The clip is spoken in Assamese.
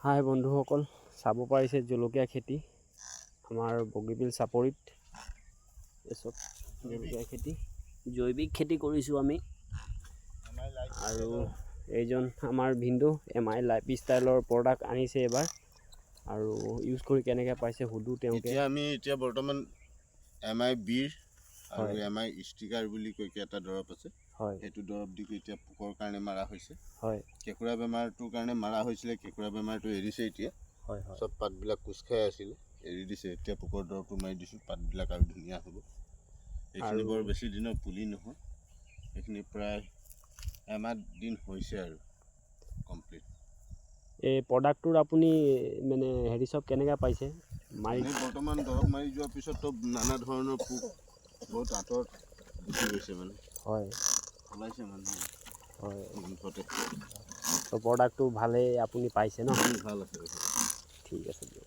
হাই বন্ধুসকল, চাব পাৰিছে জলকীয়া খেতি আমাৰ বগীবিল চাপৰিত। এসব জলকীয়া খেতি জৈৱিক খেতি কৰিছোঁ আমি। আৰু এইজন আমাৰ ভিন্দু MI লাইফষ্টাইলৰ প্ৰডাক্ট আনিছে এবাৰ, আৰু ইউজ কৰি কেনেকৈ পাইছে সুধো তেওঁকে। আমি এতিয়া বৰ্তমান MI বীৰ আৰু MI ষ্টিকাৰ বুলি কৈ এটা দৰৱ আছে, সেইটো দৰৱ দি এতিয়া পোকৰ কাৰণে মাৰা হৈছে। কেঁকুৰা বেমাৰটোৰ কাৰণে মাৰা হৈছিলে, কেঁকুৰা বেমাৰটো এৰিছে এতিয়া। চব পাতবিলাক কোচ খাই আছিলে, এৰি দিছে। এতিয়া পোকৰ দৰৱটো মাৰি দিছোঁ, পাতবিলাক আৰু ধুনীয়া হ'ব। এইখিনি বৰ বেছি দিনৰ পুলি নহয়, এইখিনি প্ৰায় এমাহ দিন হৈছে আৰু কমপ্লিট। এই প্ৰডাক্টটোৰ আপুনি মানে হেৰি চব কেনেকৈ পাইছে? বৰ্তমান দৰৱ মাৰি যোৱাৰ পিছততো নানা ধৰণৰ পোক বহুত আঁতৰত গুচি গৈছে, মানে ওলাইছে মানুহে। প্ৰডাক্টটো ভালেই আপুনি পাইছে ন? ভাল আছে। ঠিক আছে দিয়ক।